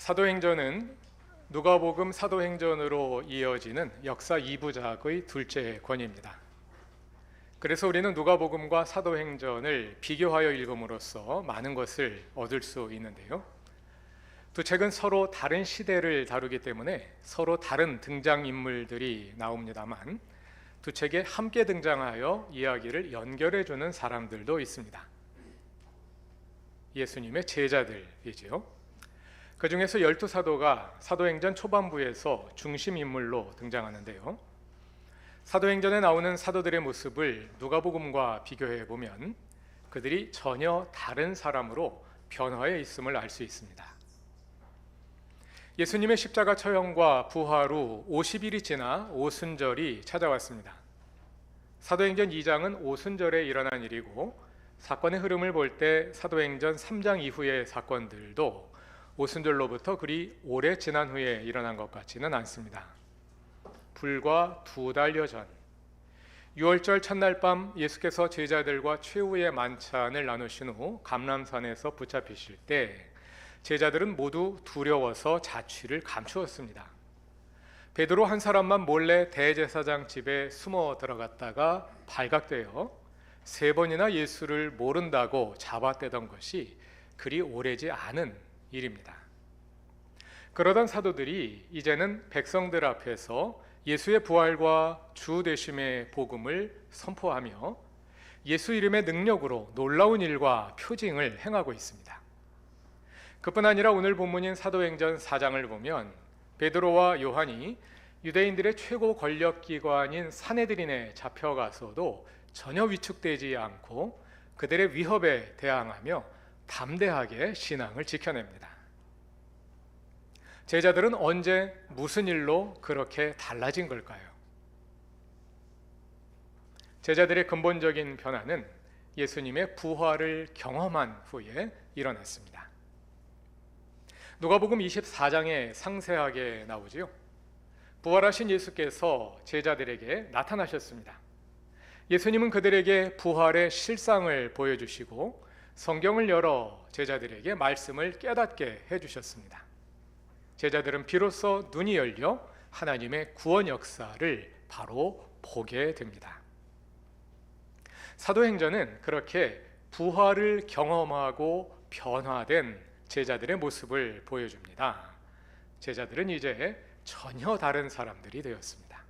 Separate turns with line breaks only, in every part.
사도행전은 누가복음 사도행전으로 이어지는 역사 2부작의 둘째 권입니다. 그래서 우리는 누가복음과 사도행전을 비교하여 읽음으로써 많은 것을 얻을 수 있는데요. 두 책은 서로 다른 시대를 다루기 때문에 서로 다른 등장인물들이 나옵니다만 두 책에 함께 등장하여 이야기를 연결해주는 사람들도 있습니다. 예수님의 제자들이지요. 그 중에서 12사도가 사도행전 초반부에서 중심인물로 등장하는데요. 사도행전에 나오는 사도들의 모습을 누가복음과 비교해 보면 그들이 전혀 다른 사람으로 변화해 있음을 알 수 있습니다. 예수님의 십자가 처형과 부활 후 50일이 지나 오순절이 찾아왔습니다. 사도행전 2장은 오순절에 일어난 일이고 사건의 흐름을 볼 때 사도행전 3장 이후의 사건들도 오순절로부터 그리 오래 지난 후에 일어난 것 같지는 않습니다. 불과 2달여 전 6월절 첫날 밤 예수께서 제자들과 최후의 만찬을 나누신 후 감람산에서 붙잡히실 때 제자들은 모두 두려워서 자취를 감추었습니다. 베드로 한 사람만 몰래 대제사장 집에 숨어 들어갔다가 발각되어 3번이나 예수를 모른다고 잡아떼던 것이 그리 오래지 않은 일입니다. 그러던 사도들이 이제는 백성들 앞에서 예수의 부활과 주 되심의 복음을 선포하며 예수 이름의 능력으로 놀라운 일과 표징을 행하고 있습니다. 그뿐 아니라 오늘 본문인 사도행전 4장을 보면 베드로와 요한이 유대인들의 최고 권력기관인 산헤드린에 잡혀가서도 전혀 위축되지 않고 그들의 위협에 대항하며 담대하게 신앙을 지켜냅니다. 제자들은 언제 무슨 일로 그렇게 달라진 걸까요? 제자들의 근본적인 변화는 예수님의 부활을 경험한 후에 일어났습니다. 누가복음 24장에 상세하게 나오지요. 부활하신 예수께서 제자들에게 나타나셨습니다. 예수님은 그들에게 부활의 실상을 보여주시고 성경을 열어 제자들에게 말씀을 깨닫게 해주셨습니다. 제자들은 비로소 눈이 열려 하나님의 구원 역사를 바로 보게 됩니다. 사도행전은 그렇게 부활을 경험하고 변화된 제자들의 모습을 보여줍니다. 제자들은 이제 전혀 다른 사람들이 되었습니다.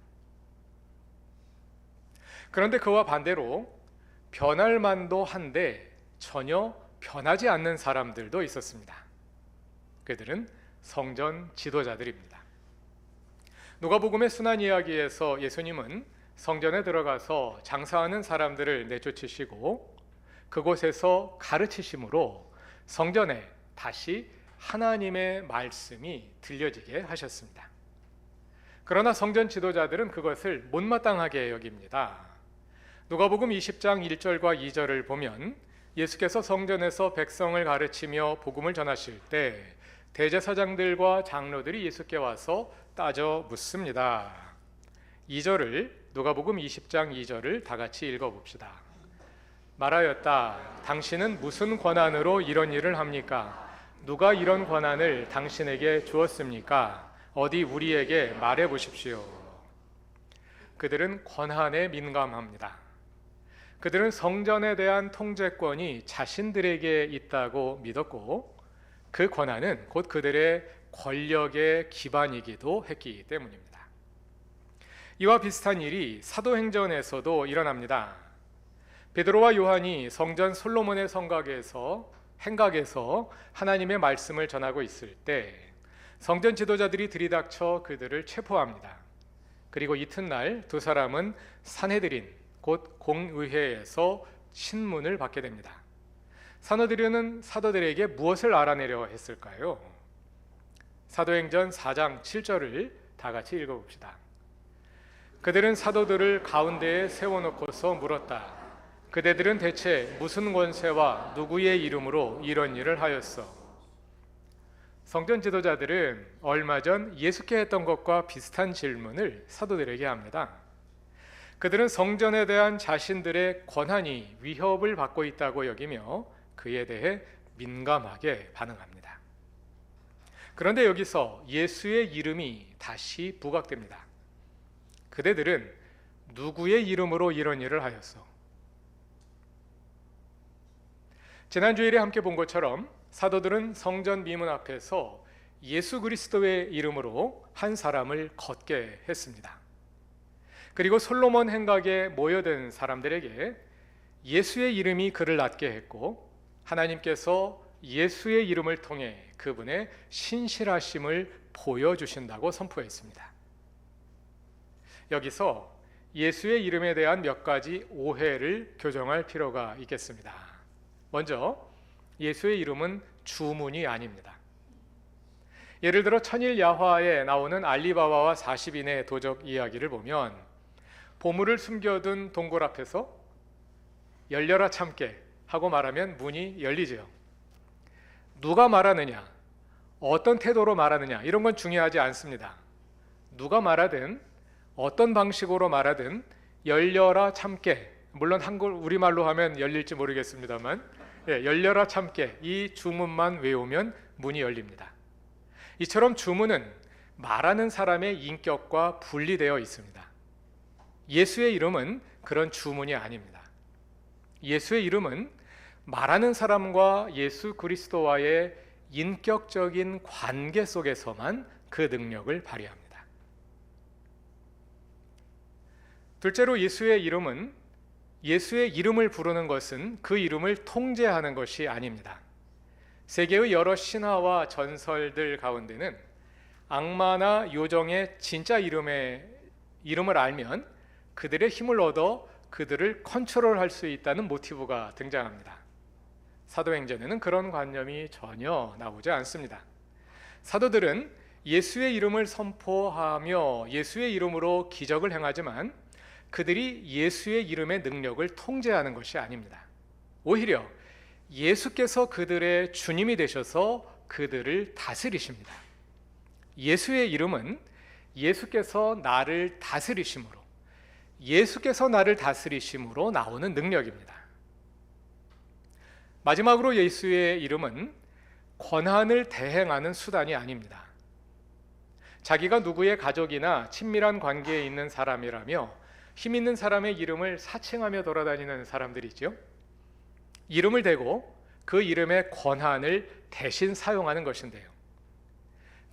그런데 그와 반대로 변할 만도 한데 전혀 변하지 않는 사람들도 있었습니다. 그들은 성전 지도자들입니다. 누가복음의 순환 이야기에서 예수님은 성전에 들어가서 장사하는 사람들을 내쫓으시고 그곳에서 가르치심으로 성전에 다시 하나님의 말씀이 들려지게 하셨습니다. 그러나 성전 지도자들은 그것을 못마땅하게 여깁니다. 누가복음 20장 1절과 2절을 보면 예수께서 성전에서 백성을 가르치며 복음을 전하실 때 대제사장들과 장로들이 예수께 와서 따져 묻습니다. 2절을 누가복음 20장 2절을 다 같이 읽어봅시다. 말하였다. 당신은 무슨 권한으로 이런 일을 합니까? 누가 이런 권한을 당신에게 주었습니까? 어디 우리에게 말해 보십시오. 그들은 권한에 민감합니다. 그들은 성전에 대한 통제권이 자신들에게 있다고 믿었고 그 권한은 곧 그들의 권력의 기반이기도 했기 때문입니다. 이와 비슷한 일이 사도행전에서도 일어납니다. 베드로와 요한이 성전 솔로몬의 행각에서 하나님의 말씀을 전하고 있을 때 성전 지도자들이 들이닥쳐 그들을 체포합니다. 그리고 이튿날 두 사람은 산헤드린 곧 공의회에서 신문을 받게 됩니다. 산헤드린은 사도들에게 무엇을 알아내려 했을까요? 사도행전 4장 7절을 다 같이 읽어봅시다. 그들은 사도들을 가운데에 세워놓고서 물었다. 그대들은 대체 무슨 권세와 누구의 이름으로 이런 일을 하였어? 성전 지도자들은 얼마 전 예수께 했던 것과 비슷한 질문을 사도들에게 합니다. 그들은 성전에 대한 자신들의 권한이 위협을 받고 있다고 여기며 그에 대해 민감하게 반응합니다. 그런데 여기서 예수의 이름이 다시 부각됩니다. 그대들은 누구의 이름으로 이런 일을 하였소? 지난 주일에 함께 본 것처럼 사도들은 성전 미문 앞에서 예수 그리스도의 이름으로 한 사람을 걷게 했습니다. 그리고 솔로몬 행각에 모여든 사람들에게 예수의 이름이 그를 낫게 했고, 하나님께서 예수의 이름을 통해 그분의 신실하심을 보여주신다고 선포했습니다. 여기서 예수의 이름에 대한 몇 가지 오해를 교정할 필요가 있겠습니다. 먼저, 예수의 이름은 주문이 아닙니다. 예를 들어 천일 야화에 나오는 알리바바와 40인의 도적 이야기를 보면 보물을 숨겨둔 동굴 앞에서 열려라 참깨 하고 말하면 문이 열리죠. 누가 말하느냐, 어떤 태도로 말하느냐, 이런 건 중요하지 않습니다. 누가 말하든 어떤 방식으로 말하든 열려라 참깨, 물론 한글 우리말로 하면 열릴지 모르겠습니다만 열려라 참깨, 이 주문만 외우면 문이 열립니다. 이처럼 주문은 말하는 사람의 인격과 분리되어 있습니다. 예수의 이름은 그런 주문이 아닙니다. 예수의 이름은 말하는 사람과 예수 그리스도와의 인격적인 관계 속에서만 그 능력을 발휘합니다. 둘째로, 예수의 이름은, 예수의 이름을 부르는 것은 그 이름을 통제하는 것이 아닙니다. 세계의 여러 신화와 전설들 가운데는 악마나 요정의 진짜 이름을 알면 그들의 힘을 얻어 그들을 컨트롤할 수 있다는 모티브가 등장합니다. 사도행전에는 그런 관념이 전혀 나오지 않습니다. 사도들은 예수의 이름을 선포하며 예수의 이름으로 기적을 행하지만 그들이 예수의 이름의 능력을 통제하는 것이 아닙니다. 오히려 예수께서 그들의 주님이 되셔서 그들을 다스리십니다. 예수의 이름은 예수께서 나를 다스리심으로, 예수께서 나를 다스리심으로 나오는 능력입니다. 마지막으로, 예수의 이름은 권한을 대행하는 수단이 아닙니다. 자기가 누구의 가족이나 친밀한 관계에 있는 사람이라며 힘 있는 사람의 이름을 사칭하며 돌아다니는 사람들이죠. 이름을 대고 그 이름의 권한을 대신 사용하는 것인데요.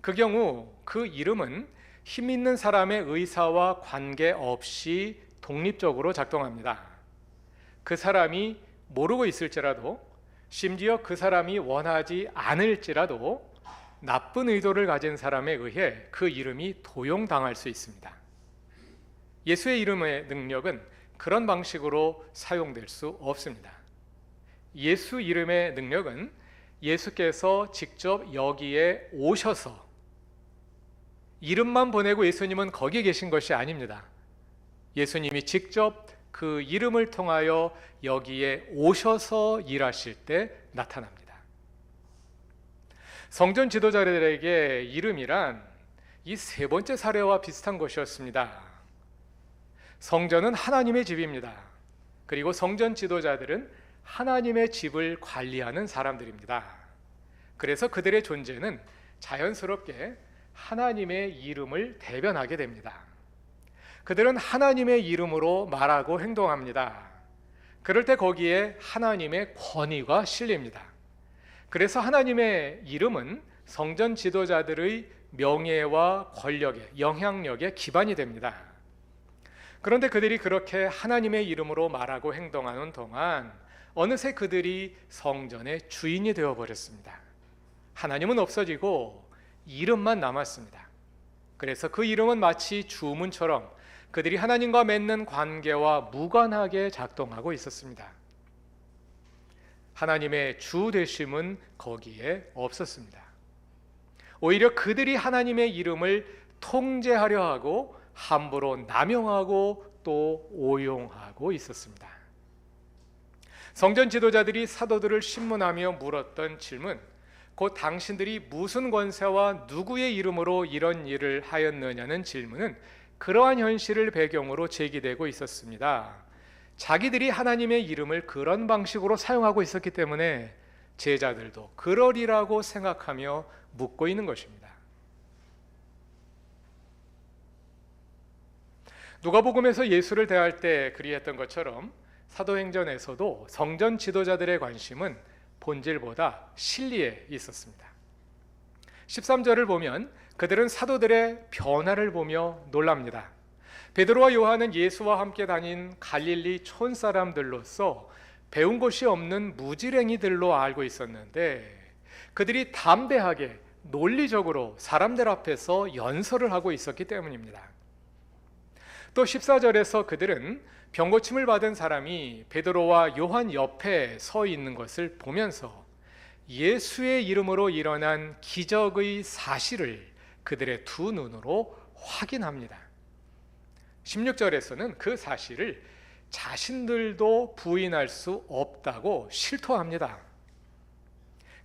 그 경우 그 이름은 힘 있는 사람의 의사와 관계없이 독립적으로 작동합니다. 그 사람이 모르고 있을지라도, 심지어 그 사람이 원하지 않을지라도 나쁜 의도를 가진 사람에 의해 그 이름이 도용당할 수 있습니다. 예수의 이름의 능력은 그런 방식으로 사용될 수 없습니다. 예수 이름의 능력은 예수께서 직접 여기에 오셔서, 이름만 보내고 예수님은 거기 계신 것이 아닙니다. 예수님이 직접 그 이름을 통하여 여기에 오셔서 일하실 때 나타납니다. 성전 지도자들에게 이름이란 이 세 번째 사례와 비슷한 것이었습니다. 성전은 하나님의 집입니다. 그리고 성전 지도자들은 하나님의 집을 관리하는 사람들입니다. 그래서 그들의 존재는 자연스럽게 하나님의 이름을 대변하게 됩니다. 그들은 하나님의 이름으로 말하고 행동합니다. 그럴 때 거기에 하나님의 권위가 실립니다. 그래서 하나님의 이름은 성전 지도자들의 명예와 권력의, 영향력의 기반이 됩니다. 그런데 그들이 그렇게 하나님의 이름으로 말하고 행동하는 동안 어느새 그들이 성전의 주인이 되어버렸습니다. 하나님은 없어지고 이름만 남았습니다. 그래서 그 이름은 마치 주문처럼 그들이 하나님과 맺는 관계와 무관하게 작동하고 있었습니다. 하나님의 주 되심은 거기에 없었습니다. 오히려 그들이 하나님의 이름을 통제하려 하고 함부로 남용하고 또 오용하고 있었습니다. 성전 지도자들이 사도들을 신문하며 물었던 질문, 곧 당신들이 무슨 권세와 누구의 이름으로 이런 일을 하였느냐는 질문은 그러한 현실을 배경으로 제기되고 있었습니다. 자기들이 하나님의 이름을 그런 방식으로 사용하고 있었기 때문에 제자들도 그러리라고 생각하며 묻고 있는 것입니다. 누가복음에서 예수를 대할 때 그리했던 것처럼 사도행전에서도 성전 지도자들의 관심은 본질보다 실리에 있었습니다. 13절을 보면 그들은 사도들의 변화를 보며 놀랍니다. 베드로와 요한은 예수와 함께 다닌 갈릴리 촌사람들로서 배운 것이 없는 무지랭이들로 알고 있었는데 그들이 담대하게 논리적으로 사람들 앞에서 연설을 하고 있었기 때문입니다. 또 14절에서 그들은 병고침을 받은 사람이 베드로와 요한 옆에 서 있는 것을 보면서 예수의 이름으로 일어난 기적의 사실을 그들의 두 눈으로 확인합니다. 16절에서는 그 사실을 자신들도 부인할 수 없다고 실토합니다.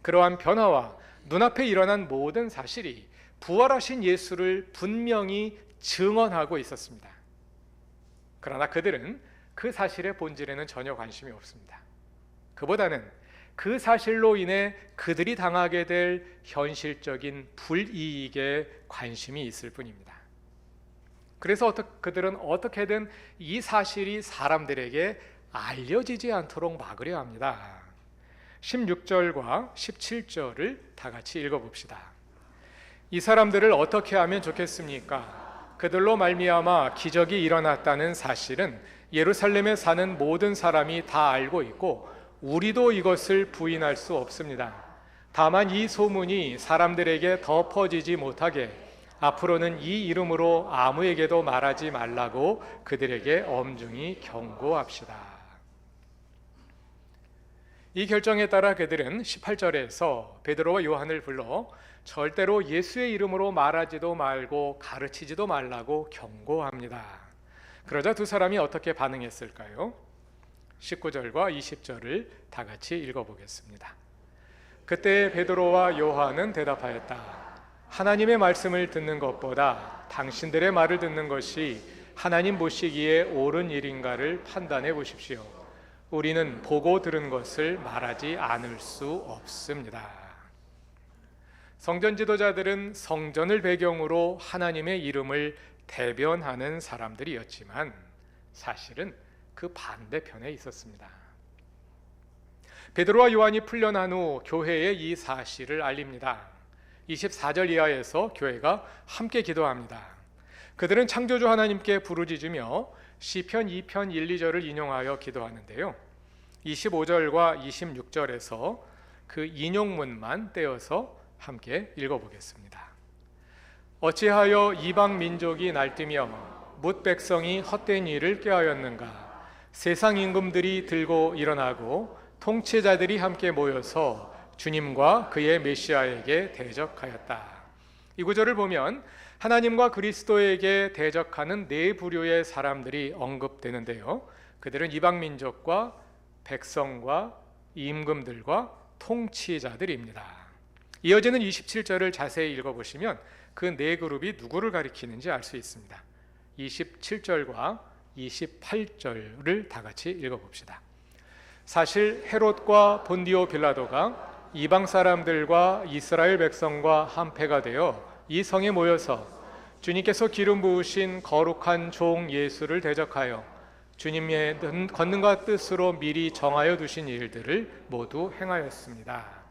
그러한 변화와 눈앞에 일어난 모든 사실이 부활하신 예수를 분명히 증언하고 있었습니다. 그러나 그들은 그 사실의 본질에는 전혀 관심이 없습니다. 그보다는 그 사실로 인해 그들이 당하게 될 현실적인 불이익에 관심이 있을 뿐입니다. 그래서 그들은 어떻게든 이 사실이 사람들에게 알려지지 않도록 막으려 합니다. 16절과 17절을 다 같이 읽어봅시다. 이 사람들을 어떻게 하면 좋겠습니까? 그들로 말미암아 기적이 일어났다는 사실은 예루살렘에 사는 모든 사람이 다 알고 있고 우리도 이것을 부인할 수 없습니다. 다만 이 소문이 사람들에게 더 퍼지지 못하게 앞으로는 이 이름으로 아무에게도 말하지 말라고 그들에게 엄중히 경고합시다. 이 결정에 따라 그들은 18절에서 베드로와 요한을 불러 절대로 예수의 이름으로 말하지도 말고 가르치지도 말라고 경고합니다. 그러자 두 사람이 어떻게 반응했을까요? 19절과 20절을 다 같이 읽어보겠습니다. 그때 베드로와 요한은 대답하였다. 하나님의 말씀을 듣는 것보다 당신들의 말을 듣는 것이 하나님 보시기에 옳은 일인가를 판단해 보십시오. 우리는 보고 들은 것을 말하지 않을 수 없습니다. 성전 지도자들은 성전을 배경으로 하나님의 이름을 대변하는 사람들이었지만 사실은 그 반대편에 있었습니다. 베드로와 요한이 풀려난 후 교회에 이 사실을 알립니다. 24절 이하에서 교회가 함께 기도합니다. 그들은 창조주 하나님께 부르짖으며 시편 2편 1, 2절을 인용하여 기도하는데요. 25절과 26절에서 그 인용문만 떼어서 함께 읽어보겠습니다. 어찌하여 이방 민족이 날뛰며 뭇 백성이 헛된 일을 꾀하였는가? 세상 임금들이 들고 일어나고 통치자들이 함께 모여서 주님과 그의 메시아에게 대적하였다. 이 구절을 보면 하나님과 그리스도에게 대적하는 네 부류의 사람들이 언급되는데요. 그들은 이방 민족과 백성과 임금들과 통치자들입니다. 이어지는 27절을 자세히 읽어보시면 그 네 그룹이 누구를 가리키는지 알 수 있습니다. 27절과 28절을 다 같이 읽어봅시다. 사실 헤롯과 본디오 빌라도가 이방 사람들과 이스라엘 백성과 한패가 되어 이 성에 모여서 주님께서 기름 부으신 거룩한 종 예수를 대적하여 주님의 권능과 뜻으로 미리 정하여 두신 일들을 모두 행하였습니다.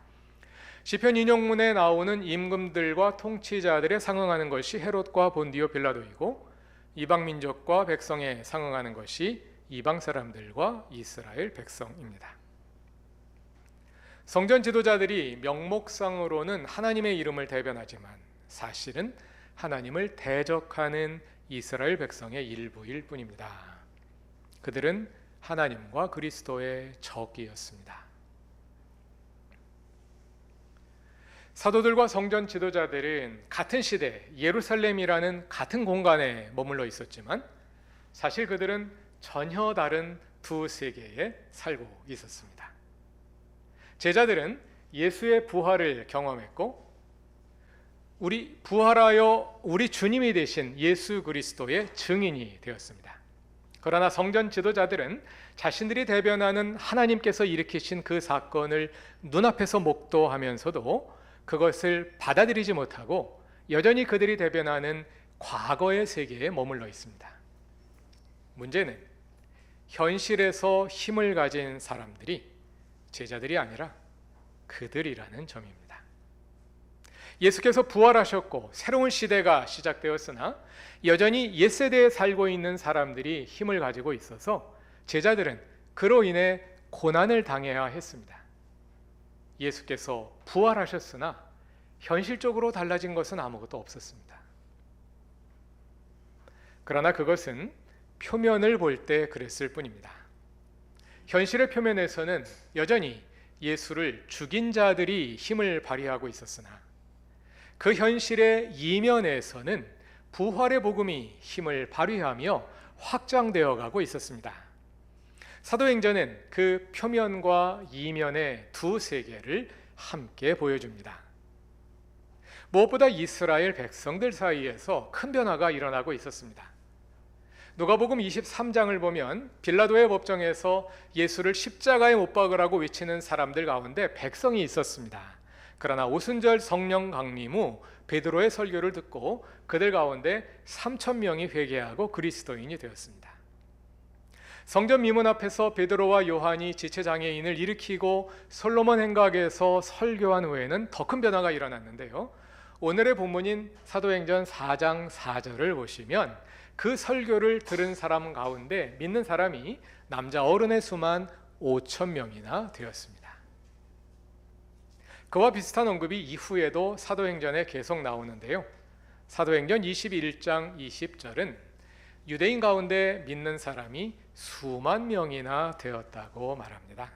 시편 인용문에 나오는 임금들과 통치자들에 상응하는 것이 헤롯과 본디오 빌라도이고 이방 민족과 백성에 상응하는 것이 이방 사람들과 이스라엘 백성입니다. 성전 지도자들이 명목상으로는 하나님의 이름을 대변하지만 사실은 하나님을 대적하는 이스라엘 백성의 일부일 뿐입니다. 그들은 하나님과 그리스도의 적이었습니다. 사도들과 성전 지도자들은 같은 시대 예루살렘이라는 같은 공간에 머물러 있었지만 사실 그들은 전혀 다른 두 세계에 살고 있었습니다. 제자들은 예수의 부활을 경험했고 부활하여 우리 주님이 되신 예수 그리스도의 증인이 되었습니다. 그러나 성전 지도자들은 자신들이 대변하는 하나님께서 일으키신 그 사건을 눈앞에서 목도하면서도 그것을 받아들이지 못하고 여전히 그들이 대변하는 과거의 세계에 머물러 있습니다. 문제는 현실에서 힘을 가진 사람들이 제자들이 아니라 그들이라는 점입니다. 예수께서 부활하셨고 새로운 시대가 시작되었으나 여전히 옛세대에 살고 있는 사람들이 힘을 가지고 있어서 제자들은 그로 인해 고난을 당해야 했습니다. 예수께서 부활하셨으나 현실적으로 달라진 것은 아무것도 없었습니다. 그러나 그것은 표면을 볼 때 그랬을 뿐입니다. 현실의 표면에서는 여전히 예수를 죽인 자들이 힘을 발휘하고 있었으나 그 현실의 이면에서는 부활의 복음이 힘을 발휘하며 확장되어 가고 있었습니다. 사도행전은 그 표면과 이면의 두 세계를 함께 보여줍니다. 무엇보다 이스라엘 백성들 사이에서 큰 변화가 일어나고 있었습니다. 누가복음 23장을 보면 빌라도의 법정에서 예수를 십자가에 못 박으라고 외치는 사람들 가운데 백성이 있었습니다. 그러나 오순절 성령 강림 후 베드로의 설교를 듣고 그들 가운데 3,000명이 회개하고 그리스도인이 되었습니다. 성전 미문 앞에서 베드로와 요한이 지체장애인을 일으키고 솔로몬 행각에서 설교한 후에는 더 큰 변화가 일어났는데요. 오늘의 본문인 사도행전 4장 4절을 보시면 그 설교를 들은 사람 가운데 믿는 사람이 남자 어른의 수만 5,000명이나 되었습니다. 그와 비슷한 언급이 이후에도 사도행전에 계속 나오는데요. 사도행전 21장 20절은 유대인 가운데 믿는 사람이 수만 명이나 되었다고 말합니다.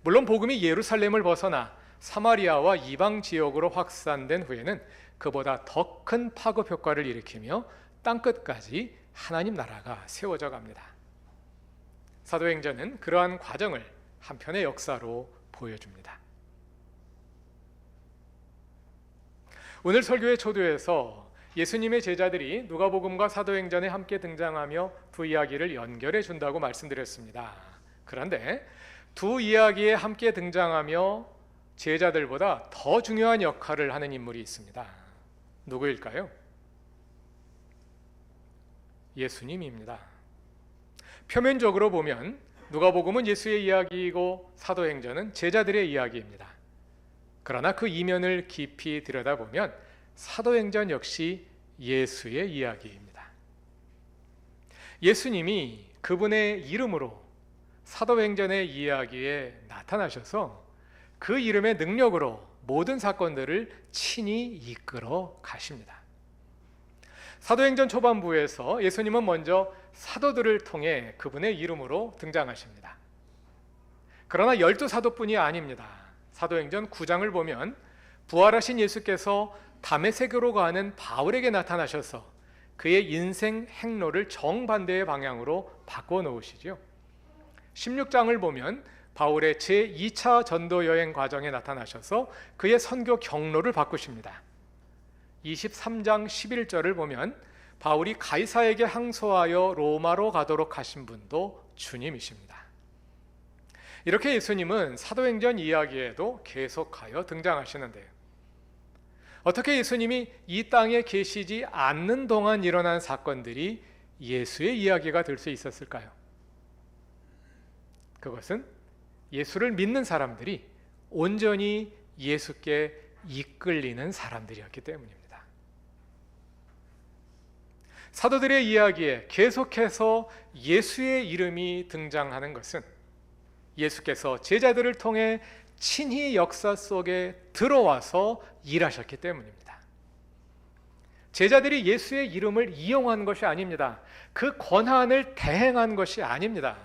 물론 복음이 예루살렘을 벗어나 사마리아와 이방 지역으로 확산된 후에는 그보다 더 큰 파급 효과를 일으키며 땅끝까지 하나님 나라가 세워져 갑니다. 사도행전은 그러한 과정을 한편의 역사로 보여줍니다. 오늘 설교의 초두에서 예수님의 제자들이 누가복음과 사도행전에 함께 등장하며 두 이야기를 연결해 준다고 말씀드렸습니다. 그런데 두 이야기에 함께 등장하며 제자들보다 더 중요한 역할을 하는 인물이 있습니다. 누구일까요? 예수님입니다. 표면적으로 보면 누가복음은 예수의 이야기이고 사도행전은 제자들의 이야기입니다. 그러나 그 이면을 깊이 들여다보면 사도행전 역시 예수의 이야기입니다. 예수님이 그분의 이름으로 사도행전의 이야기에 나타나셔서 그 이름의 능력으로 모든 사건들을 친히 이끌어 가십니다. 사도행전 초반부에서 예수님은 먼저 사도들을 통해 그분의 이름으로 등장하십니다. 그러나 12사도뿐이 아닙니다. 사도행전 9장을 보면 부활하신 예수께서 다메섹으로 가는 바울에게 나타나셔서 그의 인생 행로를 정반대의 방향으로 바꿔 놓으시죠. 16장을 보면 바울의 제2차 전도 여행 과정에 나타나셔서 그의 선교 경로를 바꾸십니다. 23장 11절을 보면 바울이 가이사에게 항소하여 로마로 가도록 하신 분도 주님이십니다. 이렇게 예수님은 사도행전 이야기에도 계속하여 등장하시는데요. 어떻게 예수님이 이 땅에 계시지 않는 동안 일어난 사건들이 예수의 이야기가 될 수 있었을까요? 그것은 예수를 믿는 사람들이 온전히 예수께 이끌리는 사람들이었기 때문입니다. 사도들의 이야기에 계속해서 예수의 이름이 등장하는 것은 예수께서 제자들을 통해 친히 역사 속에 들어와서 일하셨기 때문입니다. 제자들이 예수의 이름을 이용한 것이 아닙니다. 그 권한을 대행한 것이 아닙니다.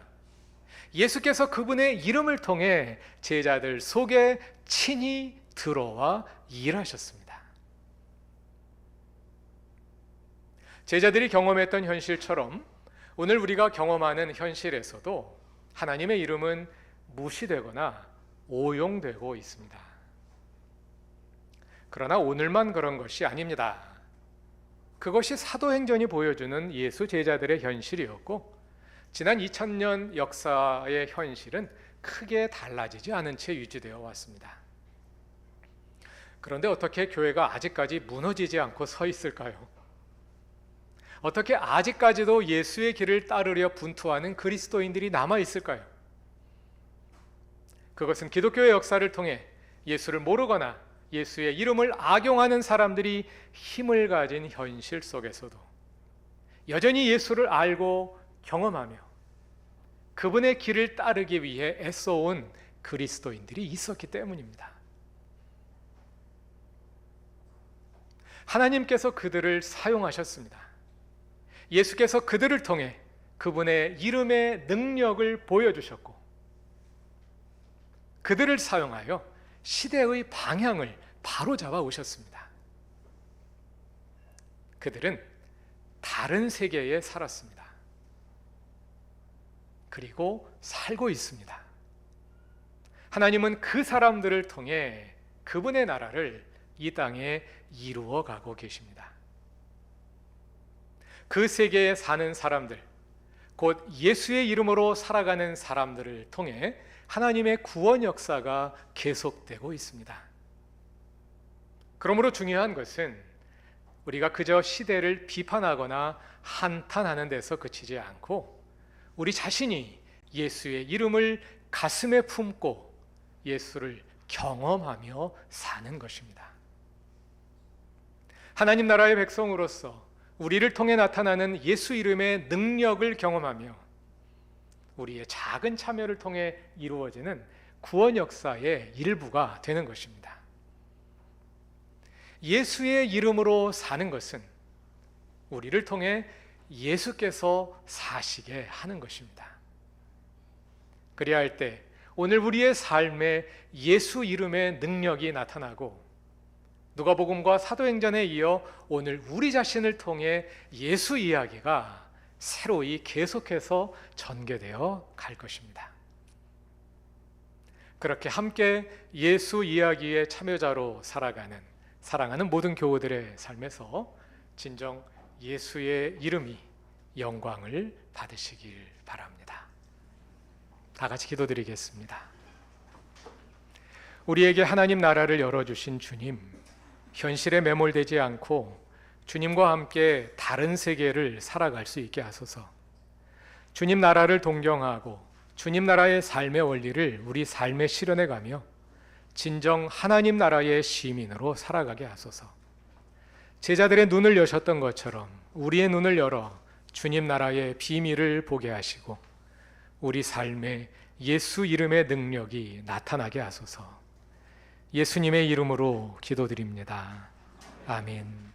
예수께서 그분의 이름을 통해 제자들 속에 친히 들어와 일하셨습니다. 제자들이 경험했던 현실처럼 오늘 우리가 경험하는 현실에서도 하나님의 이름은 무시되거나 오용되고 있습니다. 그러나 오늘만 그런 것이 아닙니다. 그것이 사도행전이 보여주는 예수 제자들의 현실이었고 지난 2000년 역사의 현실은 크게 달라지지 않은 채 유지되어 왔습니다. 그런데 어떻게 교회가 아직까지 무너지지 않고 서 있을까요? 어떻게 아직까지도 예수의 길을 따르려 분투하는 그리스도인들이 남아 있을까요? 그것은 기독교의 역사를 통해 예수를 모르거나 예수의 이름을 악용하는 사람들이 힘을 가진 현실 속에서도 여전히 예수를 알고 경험하며 그분의 길을 따르기 위해 애써온 그리스도인들이 있었기 때문입니다. 하나님께서 그들을 사용하셨습니다. 예수께서 그들을 통해 그분의 이름의 능력을 보여주셨고 그들을 사용하여 시대의 방향을 바로잡아 오셨습니다. 그들은 다른 세계에 살았습니다. 그리고 살고 있습니다. 하나님은 그 사람들을 통해 그분의 나라를 이 땅에 이루어 가고 계십니다. 그 세계에 사는 사람들, 곧 예수의 이름으로 살아가는 사람들을 통해 하나님의 구원 역사가 계속되고 있습니다. 그러므로 중요한 것은 우리가 그저 시대를 비판하거나 한탄하는 데서 그치지 않고 우리 자신이 예수의 이름을 가슴에 품고 예수를 경험하며 사는 것입니다. 하나님 나라의 백성으로서 우리를 통해 나타나는 예수 이름의 능력을 경험하며 우리의 작은 참여를 통해 이루어지는 구원 역사의 일부가 되는 것입니다. 예수의 이름으로 사는 것은 우리를 통해 예수께서 사시게 하는 것입니다. 그래야 할 때 오늘 우리의 삶에 예수 이름의 능력이 나타나고 누가복음과 사도행전에 이어 오늘 우리 자신을 통해 예수 이야기가 새로이 계속해서 전개되어 갈 것입니다. 그렇게 함께 예수 이야기의 참여자로 살아가는 사랑하는 모든 교우들의 삶에서 진정 예수의 이름이 영광을 받으시길 바랍니다. 다 같이 기도드리겠습니다. 우리에게 하나님 나라를 열어주신 주님, 현실에 매몰되지 않고 주님과 함께 다른 세계를 살아갈 수 있게 하소서. 주님 나라를 동경하고 주님 나라의 삶의 원리를 우리 삶에 실현해 가며 진정 하나님 나라의 시민으로 살아가게 하소서. 제자들의 눈을 여셨던 것처럼 우리의 눈을 열어 주님 나라의 비밀을 보게 하시고 우리 삶에 예수 이름의 능력이 나타나게 하소서. 예수님의 이름으로 기도드립니다. 아멘.